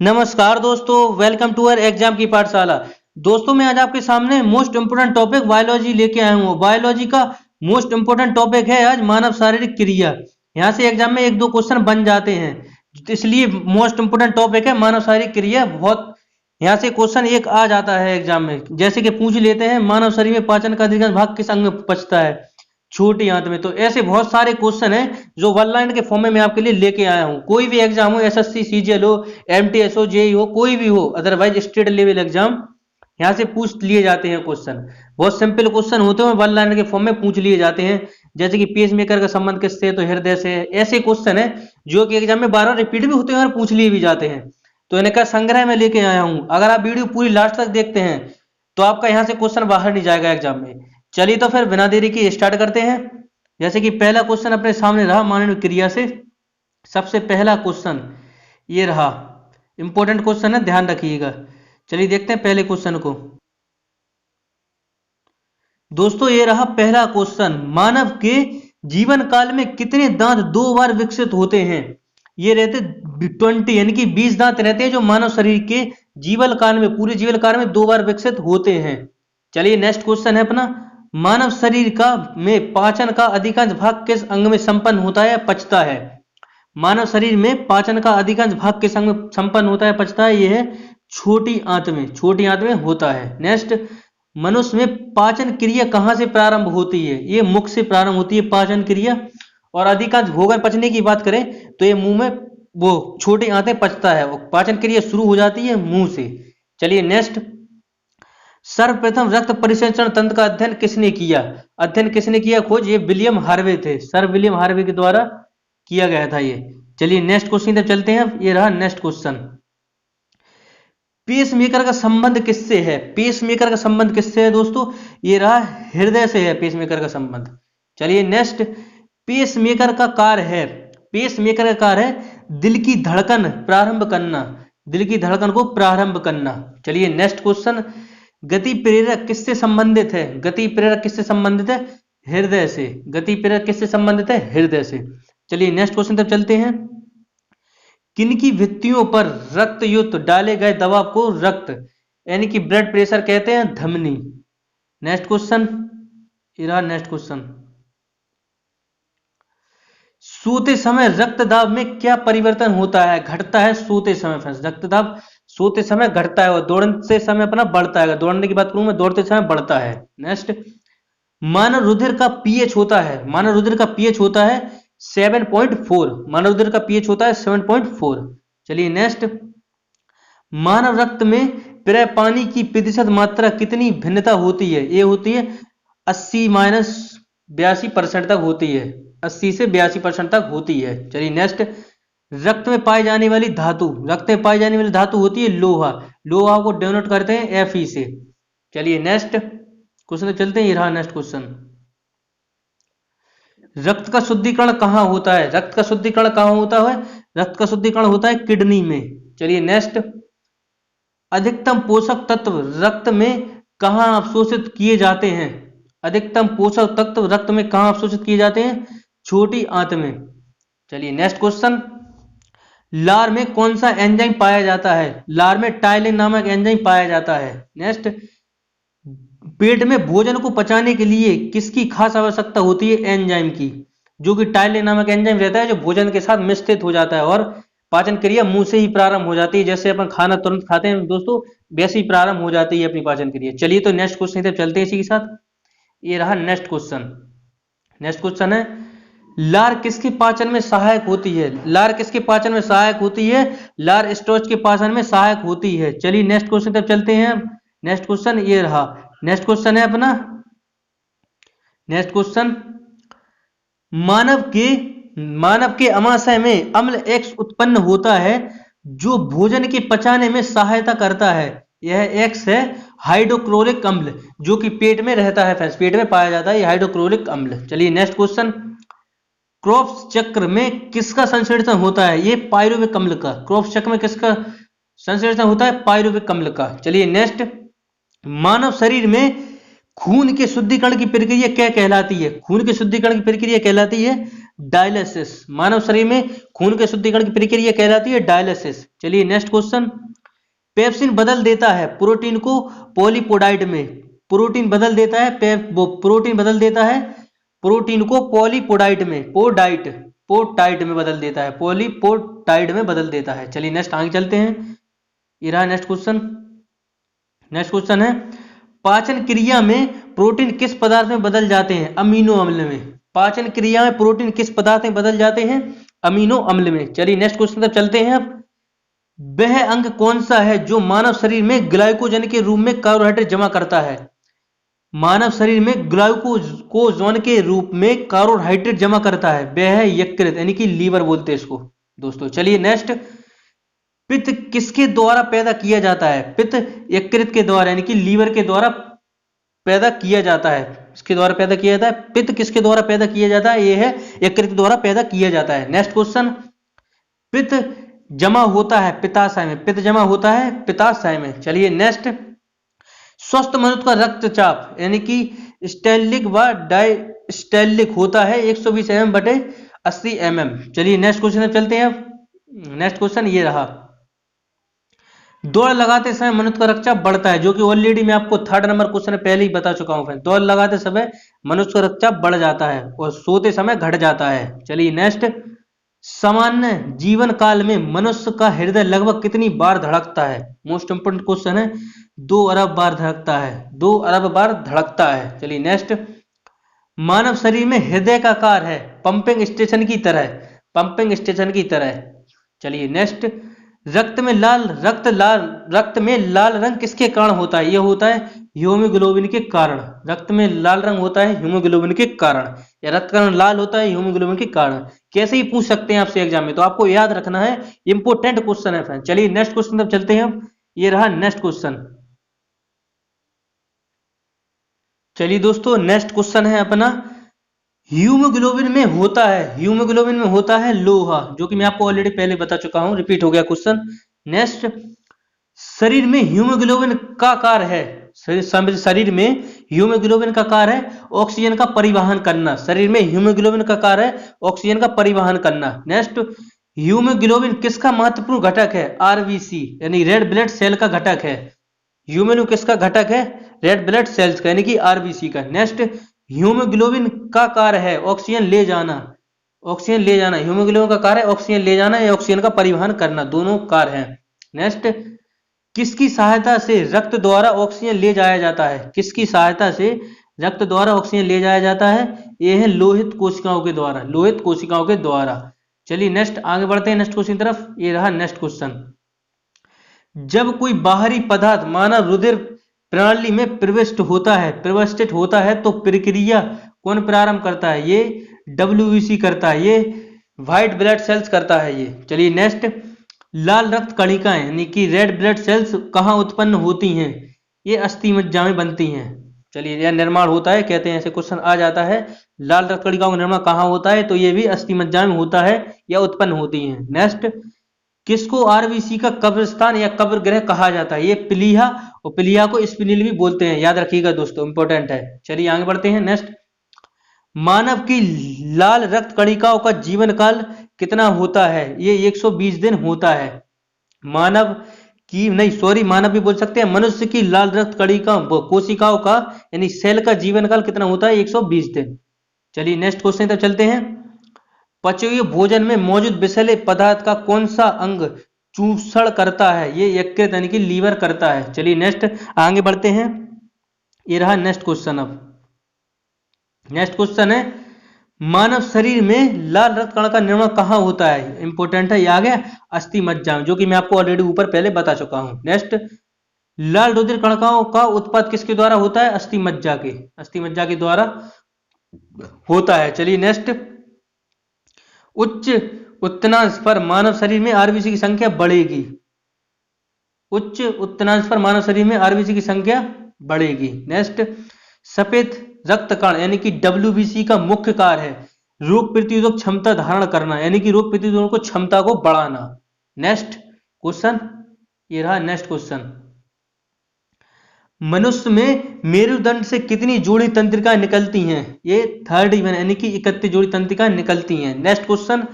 नमस्कार दोस्तों, welcome to our exam की पाठशाला। दोस्तों मैं आज आपके सामने मोस्ट इंपोर्टेंट टॉपिक बायोलॉजी लेके आया हूँ। बायोलॉजी का मोस्ट इंपोर्टेंट टॉपिक है आज मानव शारीरिक क्रिया। यहाँ से एग्जाम में एक दो क्वेश्चन बन जाते हैं, इसलिए मोस्ट इंपोर्टेंट टॉपिक है मानव शारीरिक क्रिया। बहुत यहाँ से क्वेश्चन एक आ जाता है एग्जाम में, जैसे कि पूछ लेते हैं मानव शरीर में पाचन का अधिकांश भाग किस अंग में पचता है? छोटी आंत में। तो ऐसे बहुत सारे क्वेश्चन हैं जो वन लाइन के फॉर्म में मैं आपके लिए लेके आया हूं। कोई भी एग्जाम हो, एसएससी, सीजीएल हो, एमटीएस हो, जेई हो, कोई भी हो, अदरवाइज स्टेट लेवल एग्जाम, यहाँ से पूछ लिए जाते हैं क्वेश्चन। बहुत सिंपल क्वेश्चन होते हैं, वन लाइन के फॉर्म में पूछ लिए जाते हैं। जैसे कि पेस मेकर का संबंध किससे? तो हृदय से। ऐसे क्वेश्चन है जो कि एग्जाम में बार बार रिपीट भी होते हैं और पूछ लिए भी जाते हैं। तो इनका संग्रह में लेके आया हूं। अगर आप वीडियो पूरी लास्ट तक देखते हैं तो आपका यहाँ से क्वेश्चन बाहर नहीं जाएगा एग्जाम में। चलिए तो फिर बिना देरी के स्टार्ट करते हैं। जैसे कि पहला क्वेश्चन अपने सामने रहा मानवीय क्रिया से। सबसे पहला क्वेश्चन ये रहा, इंपॉर्टेंट क्वेश्चन है, ध्यान रखिएगा। चलिए देखते हैं पहले क्वेश्चन को। दोस्तों ये रहा पहला क्वेश्चन, मानव के जीवन काल में कितने दांत दो बार विकसित होते हैं? ये रहते 20, यानी कि 20 दांत रहते हैं जो मानव शरीर के जीवन काल में, पूरे जीवन काल में दो बार विकसित होते हैं। चलिए नेक्स्ट क्वेश्चन है अपना, मानव शरीर का में पाचन का अधिकांश भाग किस अंग में संपन्न होता है, पचता है? मानव शरीर में पाचन का अधिकांश भाग किस अंग में संपन्न होता है, पचता है? यह है छोटी आंत में, छोटी आंत में होता है। नेक्स्ट, मनुष्य में पाचन क्रिया कहां से प्रारंभ होती है? ये मुख से प्रारंभ होती है पाचन क्रिया, और अधिकांश भोजन पचने की बात करें तो ये मुंह में, वो छोटी आंतें पचता है, वो पाचन क्रिया शुरू हो जाती है मुंह से। चलिए नेक्स्ट, सर्वप्रथम रक्त परिसंचरण तंत्र का अध्ययन किसने किया? अध्ययन किसने किया खोज? ये विलियम हार्वे थे, सर विलियम हार्वे के द्वारा किया गया था ये। चलिए नेक्स्ट क्वेश्चन तक चलते हैं। ये रहा नेक्स्ट क्वेश्चन, पेसमेकर का संबंध किससे है? पेसमेकर का संबंध किससे है दोस्तों? ये रहा हृदय से है पेसमेकर का संबंध। चलिए नेक्स्ट, पेसमेकर का कार्य है, पेसमेकर का कार्य है दिल की धड़कन प्रारंभ करना, दिल की धड़कन को प्रारंभ करना। चलिए नेक्स्ट क्वेश्चन, गति प्रेरक किससे संबंधित है? गति प्रेरक किससे संबंधित है? हृदय से। गति प्रेरक किससे संबंधित है? हृदय से। चलिए नेक्स्ट क्वेश्चन तक चलते हैं। किनकी भित्तियों पर रक्त युक्त डाले गए दबाव को रक्त, यानी कि ब्लड प्रेशर कहते हैं? धमनी। नेक्स्ट क्वेश्चन, ये रहा नेक्स्ट क्वेश्चन, सोते समय रक्तदाब में क्या परिवर्तन होता है, घटता है सोते समय? फ्रेंड्स, रक्तदाब सोते समय घटता है और दौड़ते समय अपना बढ़ता है। दौड़ने की बात करूं मैं, दौड़ते समय बढ़ता है। नेक्स्ट, मानव रुधिर का पीएच होता है, मानव रुधिर का पीएच होता है 7.4, मानव रुधिर का पीएच होता है 7.4। चलिए नेक्स्ट, मानव रक्त में प्राय पानी की प्रतिशत मात्रा कितनी भिन्नता होती है? ये होती है 80-82% तक होती है, 80 से 82% तक होती है। चलिए नेक्स्ट, रक्त में पाई जाने वाली धातु, रक्त में पाई जाने वाली धातु होती है लोहा, लोहा को डिनोट करते हैं Fe से। चलिए नेक्स्ट क्वेश्चन चलते हैं। ये रहा नेक्स्ट क्वेश्चन, रक्त का शुद्धिकरण कहां होता है? रक्त का शुद्धिकरण कहां होता है? रक्त का शुद्धिकरण होता है किडनी में। चलिए नेक्स्ट, अधिकतम पोषक तत्व रक्त में कहां अवशोषित किए जाते हैं? अधिकतम पोषक तत्व रक्त में कहां अवशोषित किए जाते हैं? छोटी आंत में। चलिए नेक्स्ट क्वेश्चन, लार में कौन सा एंजाइम पाया जाता है? लार में टाइलिन नामक एंजाइम पाया जाता है। नेक्स्ट, पेट में भोजन को पचाने के लिए किसकी खास आवश्यकता होती है? एंजाइम की, जो कि टाइलिन नामक एंजाइम रहता है जो भोजन के साथ मिश्रित हो जाता है और पाचन क्रिया मुंह से ही प्रारंभ हो जाती है। जैसे अपन खाना तुरंत खाते हैं दोस्तों, वैसे ही प्रारंभ हो जाती है अपनी पाचन क्रिया। चलिए तो नेक्स्ट क्वेश्चन तक चलते हैं इसी के साथ। ये रहा नेक्स्ट क्वेश्चन, नेक्स्ट क्वेश्चन है, लार किसके पाचन में सहायक होती है? लार किसके पाचन में सहायक होती है? लार स्टोच के पाचन में सहायक होती है। चलिए नेक्स्ट क्वेश्चन तक चलते हैं। नेक्स्ट क्वेश्चन ये रहा, नेक्स्ट क्वेश्चन है अपना, नेक्स्ट क्वेश्चन, मानव के अमाशय में अम्ल X उत्पन्न होता है जो भोजन के पचाने में सहायता करता है। यह X है हाइड्रोक्लोरिक अम्ल, जो कि पेट में रहता है, पेट में पाया जाता है यह हाइड्रोक्लोरिक अम्ल। चलिए नेक्स्ट क्वेश्चन, क्रॉफ्स चक्र में किसका संश्लेषण होता है? ये पायरुविक अम्ल का। क्रॉफ्स चक्र में किसका संश्लेषण होता है? पायरुविक अम्ल का। चलिए नेक्स्ट, मानव शरीर में खून के शुद्धिकरण की प्रक्रिया क्या कहलाती है? खून के शुद्धिकरण की प्रक्रिया कहलाती है डायलिसिस। मानव शरीर में खून के शुद्धिकरण की प्रक्रिया कहलाती है डायलिसिस। चलिए नेक्स्ट क्वेश्चन। पेप्सिन बदल देता है प्रोटीन को पॉलीपोडाइड में। प्रोटीन बदल देता है प्रोटीन बदल देता है प्रोटीन को पॉलीपोडाइड में पोटाइड में बदल देता है, पॉलीपोटाइड में बदल देता है। चलिए नेक्स्ट आगे चलते हैं। ये रहा नेक्स्ट क्वेश्चन। नेक्स्ट क्वेश्चन है पाचन क्रिया में प्रोटीन किस पदार्थ में बदल जाते हैं? अमीनो अम्ल में। पाचन क्रिया में प्रोटीन किस पदार्थ में बदल जाते हैं? अमीनो अम्ल में। चलिए नेक्स्ट क्वेश्चन तक चलते हैं। अब वह अंग कौन सा है जो मानव शरीर में ग्लाइकोजन के रूप में कार्बोहाइड्रेट जमा करता है? मानव शरीर में ग्लाइकोजन के रूप में कार्बोहाइड्रेट जमा करता है, वह है यकृत, यानी कि लीवर बोलते हैं इसको दोस्तों। चलिए नेक्स्ट। पित्त किसके द्वारा पैदा किया जाता है? पित्त यकृत के द्वारा यानी कि लीवर के द्वारा पैदा किया जाता है। इसके द्वारा पैदा किया जाता है। पित्त किसके द्वारा पैदा किया जाता है? यह है यकृत के द्वारा पैदा किया जाता है। Next question. पित्त जमा होता है पित्ताशय में। पित्त जमा होता है पित्ताशय में। चलिए नेक्स्ट। स्वस्थ मनुष्य का रक्तचाप यानी कि स्टैलिक व डायस्टैलिक होता है 120 mm बटे 80 mm। चलिए नेक्स्ट क्वेश्चन चलते हैं। अब नेक्स्ट क्वेश्चन ये रहा। दौड़ लगाते समय मनुष्य का रक्तचाप बढ़ता है, जो कि ऑलरेडी मैं आपको थर्ड नंबर क्वेश्चन में पहले ही बता चुका हूं फ्रेंड। दौड़ लगाते समय मनुष्य का रक्तचाप बढ़ जाता है और सोते समय घट जाता है। चलिए नेक्स्ट। सामान्य जीवन काल में मनुष्य का हृदय लगभग कितनी बार धड़कता है? मोस्ट इंपोर्टेंट क्वेश्चन है। 2 अरब बार धड़कता है। 2 अरब बार धड़कता है। चलिए नेक्स्ट। मानव शरीर में हृदय का आकार है पंपिंग स्टेशन की तरह। पंपिंग स्टेशन की तरह। चलिए नेक्स्ट। रक्त में लाल रंग किसके कारण होता है? यह होता है हीमोग्लोबिन के कारण। रक्त में लाल रंग होता है हीमोग्लोबिन के कारण, या रक्त का रंग लाल होता है हीमोग्लोबिन के कारण। कैसे ही पूछ सकते हैं आपसे एग्जाम में, तो आपको याद रखना है, इंपोर्टेंट क्वेश्चन है फ्रेंड। चलिए नेक्स्ट क्वेश्चन तब चलते हैं। ये रहा नेक्स्ट क्वेश्चन। चलिए दोस्तों नेक्स्ट क्वेश्चन है अपना। हीमोग्लोबिन में होता है लोहा, जो कि मैं आपको ऑलरेडी पहले बता चुका हूं, रिपीट हो गया क्वेश्चन। नेक्स्ट। शरीर में हीमोग्लोबिन का कार्य है शरीर में हीमोग्लोबिन का कार्य है ऑक्सीजन का परिवहन करना। शरीर में हीमोग्लोबिन का कार्य है ऑक्सीजन का परिवहन करना। नेक्स्ट। हीमोग्लोबिन किसका महत्वपूर्ण घटक है? आरबीसी यानी रेड ब्लड सेल का घटक है। हीमोग्लोबिन किसका घटक है? रेड ब्लड सेल्स का यानी कि आरबीसी का। नेक्स्ट। हीमोग्लोबिन का कार्य है ऑक्सीजन ले जाना। हीमोग्लोबिन का कार्य है ऑक्सीजन ले जाना या ऑक्सीजन का परिवहन करना, दोनों कार्य हैं। नेक्स्ट। किसकी सहायता से रक्त द्वारा ऑक्सीजन ले जाया जाता है? किसकी सहायता से रक्त द्वारा ऑक्सीजन ले जाया जाता है? यह है लोहित कोशिकाओं के द्वारा। चलिए नेक्स्ट आगे बढ़ते हैं नेक्स्ट क्वेश्चन की तरफ। ये रहा नेक्स्ट क्वेश्चन। जब कोई बाहरी पदार्थ मानव रुधिर प्रणाली में प्रविष्ट होता है तो प्रक्रिया कौन प्रारंभ करता है? ये डब्ल्यूबीसी करता है, ये व्हाइट ब्लड सेल्स करता है ये। चलिए नेक्स्ट। लाल रक्त कणिकाएं यानी कि रेड ब्लड सेल्स कहाँ उत्पन्न होती हैं? ये अस्थि मज्जा में बनती हैं। चलिए यह निर्माण होता है, कहते हैं ऐसे क्वेश्चन आ जाता है, लाल रक्त कणिकाओं का निर्माण कहाँ होता है? तो ये भी अस्थि मज्जा में होता है या उत्पन्न होती हैं। नेक्स्ट। किसको आरबीसी का कब्रिस्तान या कब्र गृह कहा जाता है? ये प्लीहा, और प्लीहा को स्पिनिल भी बोलते हैं, याद रखिएगा दोस्तों, इंपॉर्टेंट है। चलिए आगे बढ़ते हैं। नेक्स्ट। मानव की लाल रक्त कणिकाओं का जीवन काल कितना होता है? ये 120 दिन होता है। मानव भी बोल सकते हैं। मनुष्य की लाल रक्त कोशिकाओं का यानी सेल का जीवन काल कितना होता है? 120 दिन। चलिए नेक्स्ट क्वेश्चन तक चलते हैं। पचे भोजन में मौजूद विषैले पदार्थ का कौन सा अंग चूषण करता है? ये यकृत यानी कि लीवर करता है। चलिए नेक्स्ट आगे बढ़ते हैं। ये रहा नेक्स्ट क्वेश्चन। अब नेक्स्ट क्वेश्चन है, मानव शरीर में लाल रक्त कण का निर्माण कहाँ होता है? इंपॉर्टेंट है, ये आ गया अस्थि मज्जा में, जो कि मैं आपको ऑलरेडी ऊपर पहले बता चुका हूं। नेक्स्ट। लाल रुधिर कणिकाओं का उत्पाद किसके द्वारा होता है? अस्थि मज्जा के द्वारा होता है। चलिए नेक्स्ट। उच्च उत्तनांश पर मानव शरीर में आरबीसी की संख्या बढ़ेगी। उच्च उत्तनांश पर मानव शरीर में आरबीसी की संख्या बढ़ेगी। नेक्स्ट। सफेद रक्त कण यानी कि डब्ल्यूबीसी का मुख्य कार्य है रोग प्रतिरोधक क्षमता धारण करना, यानी कि रोग प्रतिरोधक क्षमता को बढ़ाना। Next question. ये रहा नेक्स्ट क्वेश्चन। मनुष्य में मेरुदंड से कितनी जोड़ी तंत्रिकाएं निकलती हैं? ये 31 यानी कि 31 जोड़ी तंत्रिकाएं निकलती हैं। नेक्स्ट क्वेश्चन,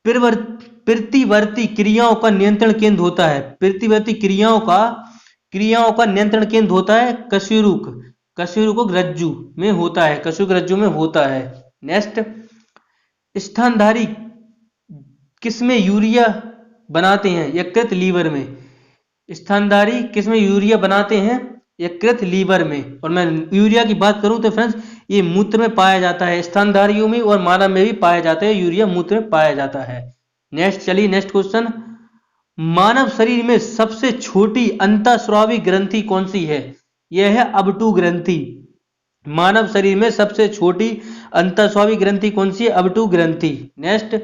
प्रतिवर्ती क्रियाओं का नियंत्रण केंद्र होता है। प्रतिवर्ती क्रियाओं का नियंत्रण केंद्र होता है कशेरुक रज्जु में होता है, कशेरुक रज्जु में होता है। नेक्स्ट, स्थानधारी किसमें यूरिया बनाते हैं? यकृत लीवर में। स्थानधारी किसमें यूरिया बनाते हैं? यकृत लीवर में। और मैं यूरिया की बात करूं तो फ्रेंड्स ये मूत्र में पाया जाता है, स्थानधारियों में और मानव में भी पाया जाता है, यूरिया मूत्र में पाया जाता है। नेक्स्ट चलिए नेक्स्ट क्वेश्चन, मानव शरीर में सबसे छोटी अंतःस्रावी ग्रंथि कौन सी है? यह है अबटू ग्रंथि। मानव शरीर में सबसे छोटी अंतःस्रावी ग्रंथि कौन सी है? अबटू ग्रंथि। नेक्स्ट,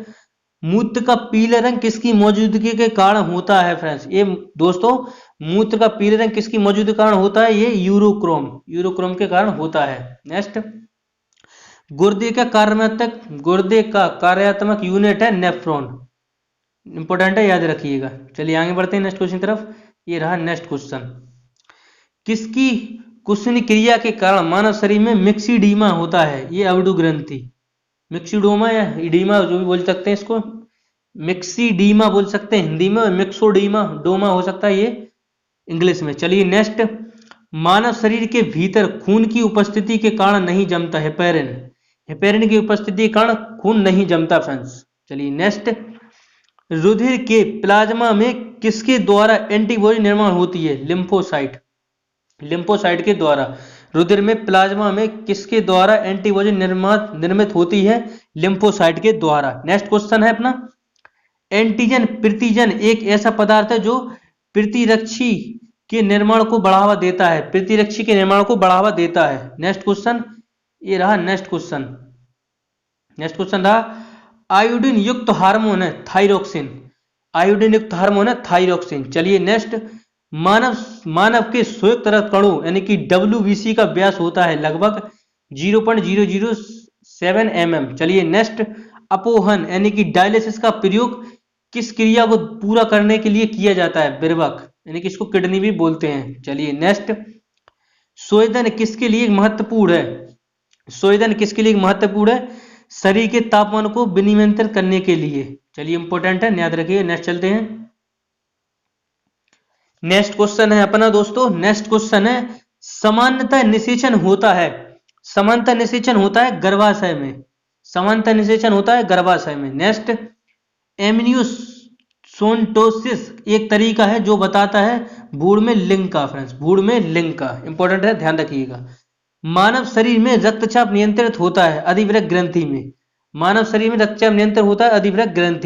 मूत्र का पीले रंग किसकी मौजूदगी के कारण होता है? फ्रेंड्स ये दोस्तों मूत्र का पीले रंग किसकी मौजूदगी के कारण होता है? ये यूरोक्रोम के कारण होता है। नेक्स्ट, गुर्दे का कार्यात्मक यूनिट है नेफ्रॉन। इंपॉर्टेंट है, याद रखिएगा। चलिए आगे बढ़ते हैं नेक्स्ट क्वेश्चन की तरफ। ये रहा नेक्स्ट क्वेश्चन, किसकी कुशनी क्रिया के कारण मानव शरीर में मिक्सिडीमा होता है? ये अबडू ग्रंथि। मिक्सिडोमा या इडीमा जो भी बोल सकते हैं, इसको मिक्सिडीमा बोल सकते हैं हिंदी में, मिक्सोडीमा डोमा हो सकता है ये इंग्लिश में। चलिए नेक्स्ट, मानव शरीर के भीतर खून की उपस्थिति के कारण नहीं जमता हेपेरिन की उपस्थिति के कारण खून नहीं जमता फ्रेंड्स। चलिए नेक्स्ट, रुधिर के प्लाज्मा में किसके द्वारा एंटीबॉडी निर्माण होती है? लिम्फोसाइट के द्वारा। रुधिर में प्लाज्मा में किसके द्वारा एंटीबॉडी निर्मित होती है? लिम्फोसाइट के द्वारा। नेक्स्ट क्वेश्चन है अपना, एंटीजन प्रतिजन एक ऐसा पदार्थ है जो प्रतिरक्षी के निर्माण को बढ़ावा देता है, नेक्स्ट क्वेश्चन, ये रहा नेक्स्ट क्वेश्चन रहा, आयोडीन युक्त हार्मोन है थायरोक्सिन। चलिए नेक्स्ट, मानव के संयुक्त रक्त कणों यानी कि WBC का व्यास होता है लगभग 0.007 mm। चलिए नेक्स्ट, अपोहन यानी कि डायलिसिस का प्रयोग किस क्रिया को पूरा करने के लिए किया जाता है? विर्वक यानी कि इसको किडनी भी बोलते हैं। चलिए नेक्स्ट, स्वेदन किसके लिए महत्वपूर्ण है? शरीर के तापमान को विनियंत्रित करने के लिए। चलिए इंपॉर्टेंट है, याद रखिए। नेक्स्ट चलते हैं, नेक्स्ट क्वेश्चन है अपना दोस्तों, नेक्स्ट क्वेश्चन है, सामान्यतः निषेचन होता है गर्भाशय में। नेक्स्ट, एम्नियोसोन्टोसिस एक तरीका है जो बताता है भ्रूण में लिंग का। इंपॉर्टेंट है, ध्यान रखिएगा। मानव शरीर में रक्तचाप नियंत्रित होता है अधिवृक्क ग्रंथि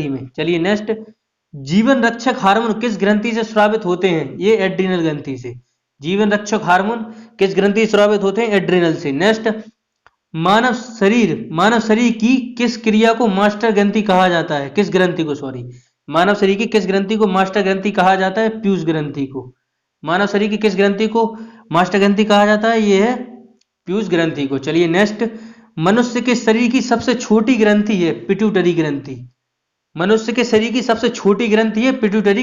में। चलिए नेक्स्ट, जीवन रक्षक हार्मोन किस ग्रंथि से स्रावित होते हैं? ये एड्रिनल ग्रंथि से। जीवन रक्षक हार्मोन किस ग्रंथि से स्रावित होते हैं? एड्रिनल से। नेक्स्ट, मानव शरीर की किस क्रिया को मास्टर ग्रंथि कहा जाता है? मानव शरीर की किस ग्रंथि को मास्टर ग्रंथि कहा जाता है? पीयूष ग्रंथि को। मानव शरीर की किस ग्रंथि को मास्टर ग्रंथि कहा जाता है? ये है पीयूष ग्रंथि को। चलिए नेक्स्ट, मनुष्य के शरीर की सबसे छोटी ग्रंथि है पिट्यूटरी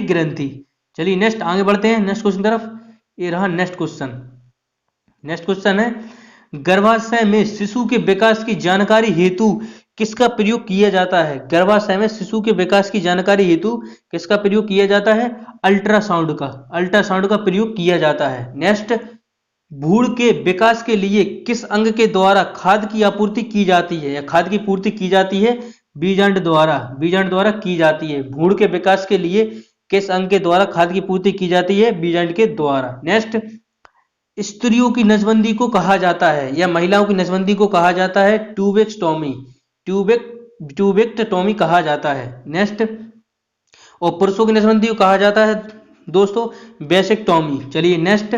ग्रंथि। चलिए नेक्स्ट आगे बढ़ते हैं नेक्स्ट क्वेश्चन तरफ। ये रहा नेक्स्ट क्वेश्चन है, गर्भाशय में शिशु के विकास की जानकारी हेतु किसका प्रयोग किया जाता है? अल्ट्रासाउंड का प्रयोग किया जाता है। नेक्स्ट, भ्रूण के विकास के लिए किस अंग के द्वारा खाद्य की आपूर्ति की जाती है? बीजांड द्वारा की जाती है। भ्रूण के विकास के लिए किस अंग के द्वारा खाद्य की पूर्ति की जाती है? बीजांड के द्वारा। नेक्स्ट, स्त्रियों की नसबंदी को कहा जाता है या महिलाओं की नसबंदी को कहा जाता है ट्यूबेक्टोमी कहा जाता है। नेक्स्ट, और पुरुषों की नसबंदी को कहा जाता है दोस्तों वेसेक्टोमी। चलिए नेक्स्ट,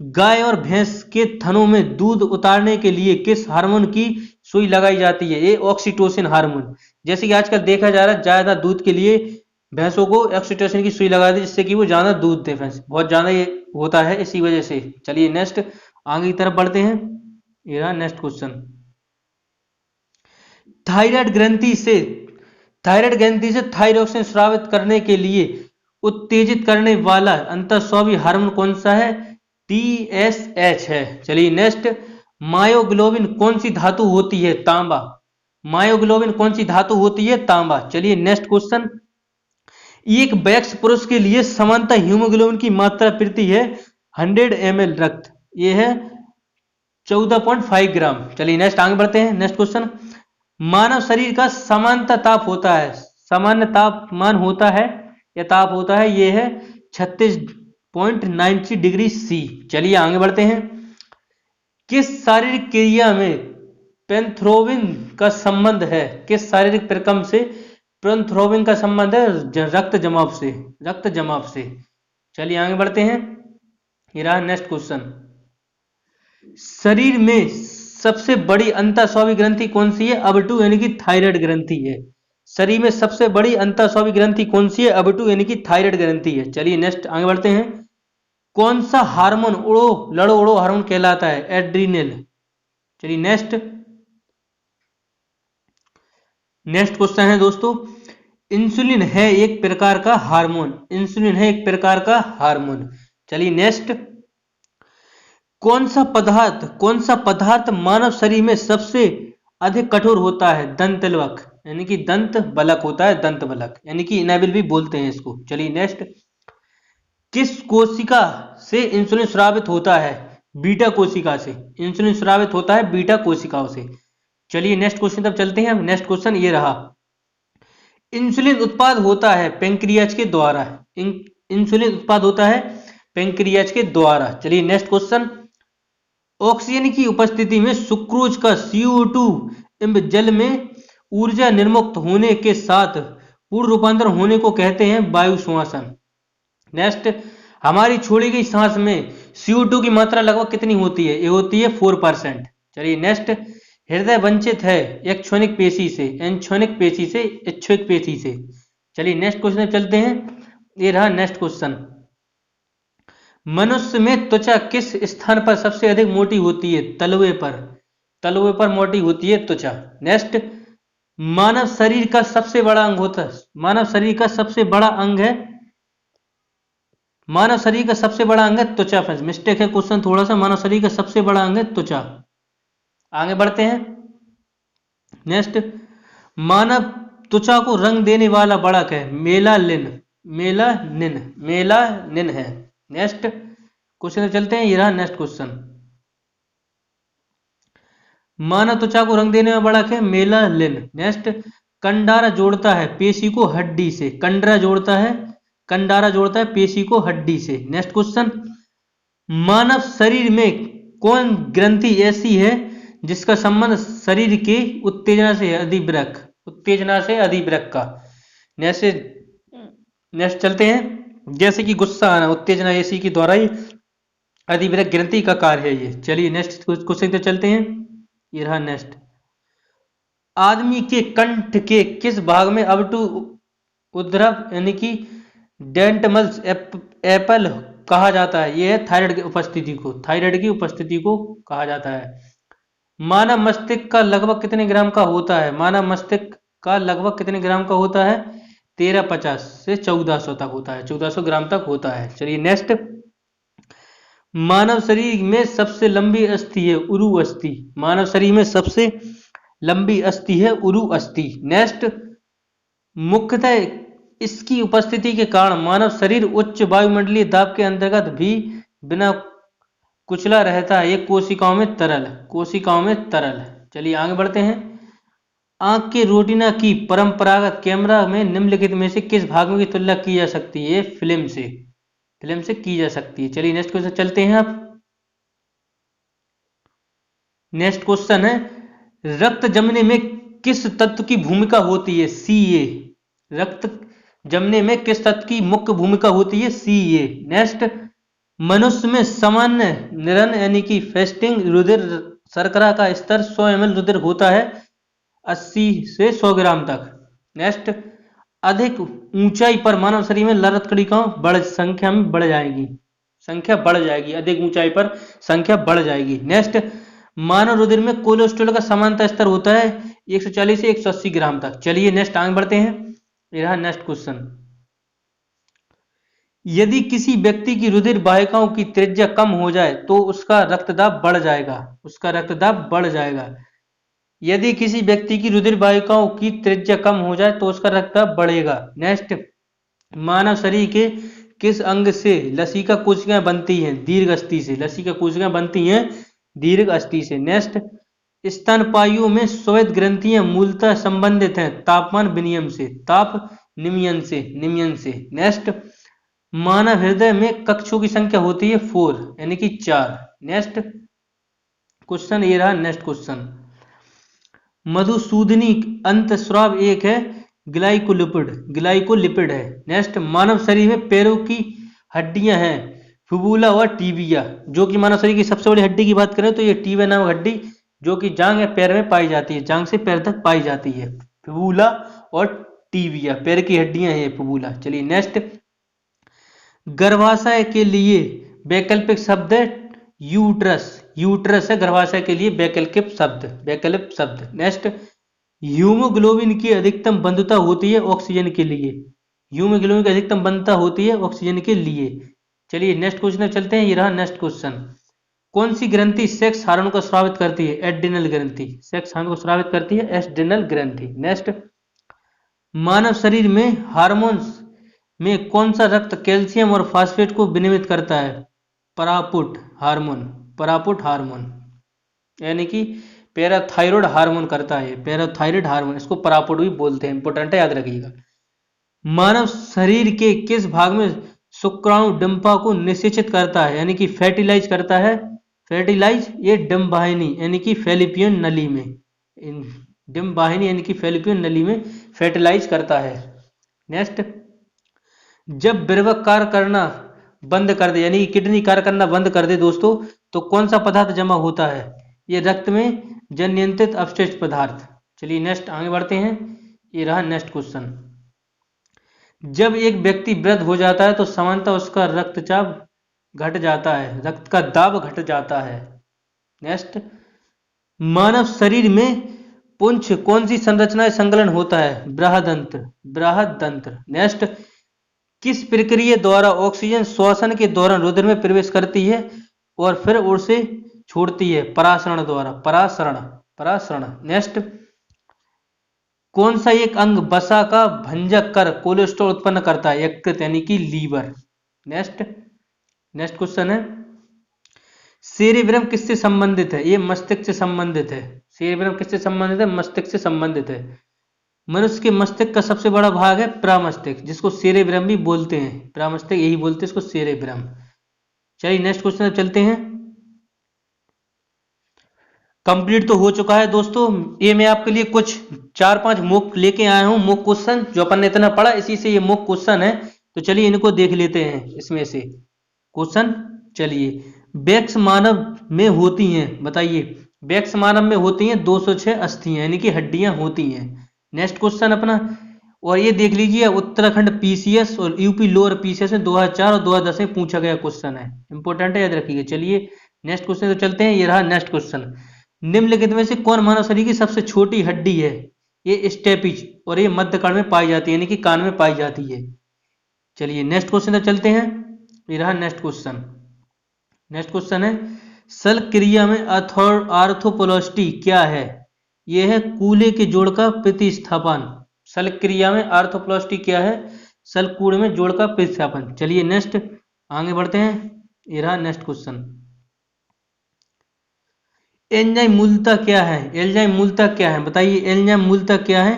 गाय और भैंस के थनों में दूध उतारने के लिए किस हार्मोन की सुई लगाई जाती है? ये ऑक्सीटोसिन हार्मोन। जैसे कि आजकल देखा जा रहा है ज्यादा दूध के लिए भैंसों को ऑक्सीटोसिन की सुई लगा दी जिससे कि वो ज्यादा दूध दे। फ्रेंड्स बहुत ज्यादा ये होता है इसी वजह से। चलिए नेक्स्ट आगे की तरफ बढ़ते हैं। ये रहा नेक्स्ट क्वेश्चन, थायराइड ग्रंथि से थायरोक्सिन स्रावित करने के लिए उत्तेजित करने वाला अंतःस्रावी हार्मोन कौन सा है? TSH है। चलिए नेक्स्ट, मायोग्लोबिन कौन सी धातु होती है? तांबा। मायोग्लोबिन कौन सी धातु होती है? तांबा। चलिए नेक्स्ट क्वेश्चन, एक वयस्क पुरुष के लिए सामान्यतः हीमोग्लोबिन की मात्रा प्रति है 100 ml रक्त, ये है 14.5 ग्राम। चलिए नेक्स्ट आगे बढ़ते हैं। नेक्स्ट क्वेश्चन, मानव शरीर का सामान्य ताप होता है, सामान्य तापमान होता है या ताप होता है, ये है 36.93 डिग्री सी। चलिए आगे बढ़ते हैं। किस शारीरिक क्रिया में पैंथ्रोबिन का संबंध है? किस शारीरिक प्रक्रम से पैंथ्रोबिन का संबंध है? रक्त जमाव से, रक्त जमाव से। चलिए आगे बढ़ते हैं। ये रहा नेक्स्ट क्वेश्चन, शरीर में सबसे बड़ी अंतःस्रावी ग्रंथि कौन सी है? अब2 यानी कि थायराइड ग्रंथि है। शरीर में सबसे बड़ी अंतःस्रावी ग्रंथि कौन सी है? अब2 यानी कि थायराइड ग्रंथि है। चलिए नेक्स्ट आगे बढ़ते हैं। कौन सा हार्मोन लड़ो उड़ो हार्मोन कहलाता है? एड्रीनल। चलिए नेक्स्ट क्वेश्चन है दोस्तों, इंसुलिन है एक प्रकार का हार्मोन, इंसुलिन है एक प्रकार का हार्मोन। चलिए नेक्स्ट, कौन सा पदार्थ मानव शरीर में सबसे अधिक कठोर होता है? दंत बलक, यानी कि दंत बलक होता है, दंत बलक, यानी कि इनेबल भी बोलते हैं इसको। चलिए नेक्स्ट, किस कोशिका से इंसुलिन स्रावित होता है? बीटा कोशिका से इंसुलिन स्रावित होता है, बीटा कोशिकाओं से। चलिए नेक्स्ट क्वेश्चन तब चलते हैं। नेक्स्ट क्वेश्चन ये रहा, इंसुलिन उत्पाद होता है पेंक्रियाज के द्वारा, इंसुलिन उत्पाद होता है पेंक्रियाज के द्वारा। चलिए नेक्स्ट क्वेश्चन, ऑक्सीजन की उपस्थिति में सुक्रोज का CO2 जल में ऊर्जा निर्मुक्त होने के साथ पूर्ण रूपांतर होने को कहते हैं वायु श्वसन। नेक्स्ट, हमारी छोड़ी गई सांस में CO2 की मात्रा लगभग कितनी होती है? ये होती है 4%। चलिए नेक्स्ट, हृदय वंचित है एक्सोनिक पेशी से, एंशोनिक पेशी से, इच्छुक पेशी से। चलिए नेक्स्ट क्वेश्चन चलते हैं। ये रहा नेक्स्ट क्वेश्चन, मनुष्य में त्वचा किस स्थान पर सबसे अधिक मोटी होती है? तलवे पर, तलवे पर मोटी होती है त्वचा। नेक्स्ट, मानव शरीर का सबसे बड़ा अंग होता है, मानव शरीर का सबसे बड़ा अंग है, मानव शरीर का सबसे बड़ा अंग है त्वचा। फ्रेंड्स मिस्टेक है क्वेश्चन थोड़ा सा, मानव शरीर का सबसे बड़ा अंग है त्वचा। आगे बढ़ते हैं। नेक्स्ट, मानव त्वचा को रंग देने वाला बढ़क है मेलानिन, मेलानिन, मेलानिन है। नेक्स्ट क्वेश्चन चलते हैं। ये रहा नेक्स्ट क्वेश्चन, मानव त्वचा को रंग देने वाला बढ़क है मेलानिन। नेक्स्ट, कंडारा जोड़ता है पेशी को हड्डी से, कंडरा जोड़ता है, कंडारा जोड़ता है पेशी को हड्डी से। नेक्स्ट क्वेश्चन, मानव शरीर में कौन ग्रंथि ऐसी है जिसका संबंध शरीर के उत्तेजना से है? अधिवृक्क, उत्तेजना से अधिवृक्क का। नेक्स्ट चलते हैं, जैसे कि गुस्सा आना उत्तेजना ऐसी के द्वारा ही अधिवृक्क ग्रंथि का कार्य है ये। चलिए नेक्स्ट क्वेश्चन चलते हैं। ये रहा नेक्स्ट, आदमी के कंठ के किस भाग में अब2 उद्रव यानी कि डेंटमल्स एप्पल कहा जाता है? यह है थायराइड की उपस्थिति को, थायराइड की उपस्थिति को कहा जाता है। मानव मस्तिष्क का लगभग कितने ग्राम का होता है? मानव मस्तिष्क का लगभग कितने ग्राम का होता है? 1350 से 1400 तक होता है, 1400 ग्राम तक होता है। चलिए नेक्स्ट, मानव शरीर में सबसे लंबी अस्थि है उरु अस्थि, मानव शरीर में सबसे लंबी अस्थि है उरु अस्थि। नेक्स्ट, मुख्यतः इसकी उपस्थिति के कारण मानव शरीर उच्च वायुमंडलीय दाब के अंतर्गत भी बिना कुचला रहता है, एक कोशिकाओं में तरल, कोशिकाओं में तरल। चलिए आगे बढ़ते हैं। आंख के रेटिना की परंपरागत कैमरा में निम्नलिखित में से किस भाग की तुलना की जा सकती है? फिल्म से, फिल्म से की जा सकती है। चलिए नेक्स्ट क्वेश्चन चलते हैं। आप नेक्स्ट क्वेश्चन है, रक्त जमने में किस तत्व की भूमिका होती है? Ca। रक्त जमने में किस तत्व की मुख्य भूमिका होती है? Ca। नेक्स्ट, मनुष्य में सामान्य निरन यानी कि फेस्टिंग रुधिर शर्करा का स्तर 100 ml रुधिर होता है 80 से 100 ग्राम तक। नेक्स्ट, अधिक ऊंचाई पर मानव शरीर में रक्त कणिकाओं संख्या में बढ़ जाएगी, संख्या बढ़ जाएगी, अधिक ऊंचाई पर संख्या बढ़ जाएगी। नेक्स्ट, मानव रुधिर में कोलेस्ट्रॉल का सामान्य स्तर होता है 140 से 180 ग्राम तक। चलिए नेक्स्ट आगे बढ़ते हैं। ये रहा नेक्स्ट क्वेश्चन, यदि किसी व्यक्ति की रुधिर वाहिकाओं की त्रिज्या कम हो जाए तो उसका रक्तदाब बढ़ जाएगा, उसका रक्तदाब बढ़ जाएगा। यदि किसी व्यक्ति की रुधिर वाहिकाओं की त्रिज्या कम हो जाए तो उसका रक्तदाब बढ़ेगा। नेक्स्ट, मानव शरीर के किस अंग से लसिका कोशिकाएं बनती हैं? दीर्घ अस्थि से लसिका कोशिकाएं बनती हैं, दीर्घ अस्थि से। नेक्स्ट, स्तनपायियों में श्वेत ग्रंथियां मूलतः संबंधित हैं तापमान विनियम से, ताप नियमन से, नियमन से। नेक्स्ट, मानव हृदय में कक्षों की संख्या होती है 4 यानी कि 4। नेक्स्ट क्वेश्चन ये रहा, नेक्स्ट क्वेश्चन, मधुसूदनी अंतस्राव एक है ग्लाइकोलिपिड, ग्लाइकोलिपिड है। नेक्स्ट, मानव शरीर में पैरों की हड्डियां हैं फिबुला और टीबिया, जो कि मानव शरीर की सबसे बड़ी हड्डी की बात करें तो ये टीबिया नामक हड्डी जो कि जांग या पैर में पाई जाती है, जांग से पैर तक पाई जाती है, फिबुला और टीबिया पैर की हड्डियां हैं फिबुला। चलिए नेक्स्ट, गर्भाशय के लिए वैकल्पिक शब्द है यूट्रस, यूट्रस है गर्भाशय के लिए वैकल्पिक शब्द, वैकल्पिक शब्द। नेक्स्ट, हीमोग्लोबिन की अधिकतम बंधुता होती है ऑक्सीजन के लिए, हीमोग्लोबिन की अधिकतम बंधुता होती है ऑक्सीजन के लिए। चलिए नेक्स्ट क्वेश्चन चलते हैं, ये रहा नेक्स्ट क्वेश्चन, कौन सी ग्रंथि सेक्स हार्मोन को स्रावित करती है? एड्रिनल ग्रंथि, सेक्स हार्मोन को स्रावित करती है एड्रिनल ग्रंथि। नेक्स्ट, मानव शरीर में हार्मोन्स में कौन सा रक्त कैल्शियम और फास्फेट को विनियमित करता है? परापुट हार्मोन, परापुट हार्मोन यानी कि पैराथायरॉयड हार्मोन करता है, पैराथायरॉयड हार्मोन, इसको परापुट भी बोलते हैं, इंपॉर्टेंट है, याद रखिएगा। मानव शरीर के किस भाग में शुक्राणु डिंपा को निषेचित करता है यानी कि फर्टिलाइज करता है? फर्टिलाइज ये डिंबवाहिनी यानी कि फैलोपियन नली में, डिंबवाहिनी यानी कि फैलोपियन नली में फर्टिलाइज करता है। नेक्स्ट, जब विर्वक कार्य करना बंद कर दे यानी कि किडनी कार्य करना बंद कर दे दोस्तों, तो कौन सा पदार्थ जमा होता है? ये रक्त में जन नियंत्रित अपशिष्ट पदार्थ। चलिए नेक्स्ट आगे बढ़ते हैं, ये रहा नेक्स्ट क्वेश्चन, जब एक व्यक्ति वृद्ध हो जाता है तो सामान्यतः उसका रक्तचाप घट जाता है, रक्त का दाब घट जाता है। नेक्स्ट, मानव शरीर में पुंछ कौन सी संरचना संकलन होता है? बृहदंत्र, बृहदंत्र। नेक्स्ट, किस प्रक्रिया द्वारा ऑक्सीजन श्वसन के दौरान रुधिर में प्रवेश करती है और फिर उसे छोड़ती है? परासरण द्वारा, परासरण, परासरण। नेक्स्ट, कौन सा एक अंग वसा का भंजक कर कोलेस्ट्रॉल उत्पन्न करता है? यकृत यानी कि लीवर। नेक्स्ट, नेक्स्ट क्वेश्चन है, सेरेब्रम किससे संबंधित है? ये मस्तिष्क से संबंधित है, सेरेब्रम किससे संबंधित है? मस्तिष्क से संबंधित है। मनुष्य के मस्तिष्क का सबसे बड़ा भाग है प्रमस्तिष्क, जिसको सेरेब्रम भी बोलते हैं, प्रमस्तिष्क यही बोलते हैं इसको, सेरेब्रम। चलिए नेक्स्ट क्वेश्चन चलते हैं, कंप्लीट तो हो चुका है दोस्तों, ये मैं आपके लिए कुछ 4-5 मॉक लेके आया हूं, मॉक क्वेश्चन जो अपन ने इतना पढ़ा इसी से ये मॉक क्वेश्चन है, तो चलिए इनको देख लेते हैं इसमें से क्वेश्चन। चलिए, वैक्स मानव में होती हैं, बताइए वैक्स मानव में होती हैं 206 अस्थियां यानी कि हड्डियां होती हैं। नेक्स्ट क्वेश्चन अपना, और ये देख लीजिए उत्तराखंड पीसीएस और यूपी लोअर पीसीएस में 2004 और 2010 में पूछा गया क्वेश्चन है, इंपॉर्टेंट है, याद रखिएगा। चलिए नेक्स्ट क्वेश्चन तो चलते हैं, ये रहा नेक्स्ट क्वेश्चन, निम्नलिखित में से कौन मानव शरीर की सबसे छोटी हड्डी है? ये स्टेपिज और ये मध्य कान में पाई जाती है यानी कि कान में पाई जाती है। चलिए नेक्स्ट क्वेश्चन तो चलते हैं, ये रहा नेक्स्ट क्वेश्चन। नेक्स्ट क्वेश्चन है, शल्य क्रिया में आर्थ्रोप्लास्टी क्या है? यह है कूल्हे के जोड़ का प्रतिस्थापन। शल्य क्रिया में आर्थ्रोप्लास्टी क्या है? शल्यकूड़ में जोड़ का प्रतिस्थापन। चलिए नेक्स्ट आगे बढ़ते हैं, ये रहा नेक्स्ट क्वेश्चन, एंजाइम मूलतः क्या है? एंजाइम मूलतः क्या है, बताइए एंजाइम मूलतः क्या है?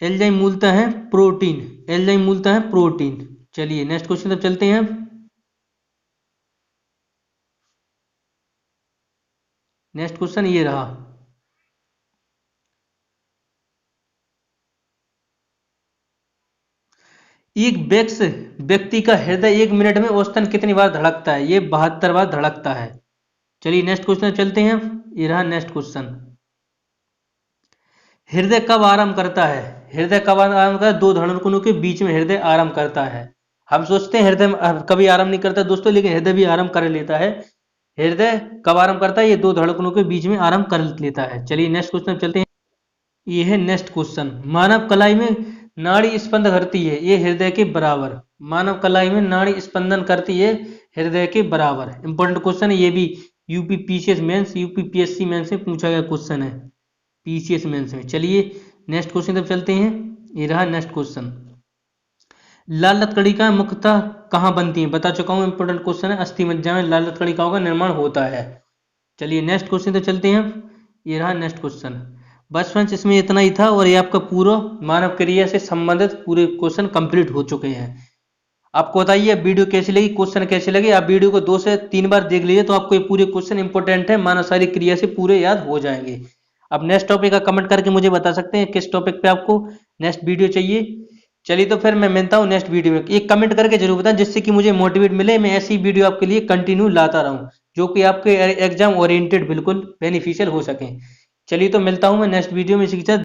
एंजाइम मूलतः है प्रोटीन, एंजाइम मूलतः है प्रोटीन। चलिए नेक्स्ट क्वेश्चन तक चलते हैं, नेक्स्ट क्वेश्चन ये रहा, एक व्यक्ति का हृदय 1 मिनट में औसतन कितनी बार धड़कता है? ये 72 बार धड़कता है। चलिए नेक्स्ट क्वेश्चन चलते हैं, ये रहा नेक्स्ट क्वेश्चन, हृदय कब आराम करता है? हृदय कब आराम करता है? 2 धड़कनों के बीच में हृदय आराम करता है। हम सोचते हैं हृदय कभी आराम नहीं करता दोस्तों, लेकिन हृदय भी आराम कर लेता है। हृदय कब आराम करता है? ये 2 धड़कनों के बीच में आराम कर लेता है। चलिए नेक्स्ट क्वेश्चन चलते हैं, ये है नेक्स्ट क्वेश्चन, मानव कलाई में नाड़ी स्पंद करती है, ये हृदय के बराबर। मानव कलाई में नाड़ी स्पंदन करती है हृदय के बराबर। इंपॉर्टेंट क्वेश्चन है ये भी, UP PCS mains, UP PSC mains में पूछा गया क्वेश्चन है, पीसीएस मेंस में। चलिए नेक्स्ट क्वेश्चन तब चलते हैं। ये रहा नेक्स्ट क्वेश्चन। लाल रक्तकणिकाएं मुख्यतः कहाँ बनती हैं? बता चुका हूँ, इंपॉर्टेंट क्वेश्चन है। अस्थि मज्जा में लाल रक्तकणिकाओं का निर्माण होता है। चलिए नेक्स्ट क्वेश्चन तो चलते हैं। ये रहा नेक्स्ट क्वेश्चन। बस फ्रेंड्स इसमें इतना ही था और ये आपका पूरा मानव क्रिया से संबंधित पूरे क्वेश्चन कंप्लीट हो चुके हैं। आपको बताइए वीडियो कैसी लगी, क्वेश्चन कैसे लगे? आप वीडियो को 2 से 3 बार देख लीजिए तो आपको ये पूरे क्वेश्चन इंपॉर्टेंट है, मानव शारीरिक क्रिया से पूरे याद हो जाएंगे। अब नेक्स्ट टॉपिक का कमेंट करके मुझे बता सकते हैं किस टॉपिक पे आपको नेक्स्ट वीडियो चाहिए। चलिए तो फिर मैं मिलता हूँ नेक्स्ट वीडियो में। एक कमेंट करके जरूर बताएं जिससे कि मुझे मोटिवेट मिले, मैं ऐसी वीडियो आपके लिए कंटिन्यू लाता रहूं जो कि आपके एग्जाम ओरिएंटेड बिल्कुल बेनिफिशियल हो सके। चलिए तो मिलता हूँ मैं नेक्स्ट वीडियो में इसी के साथ।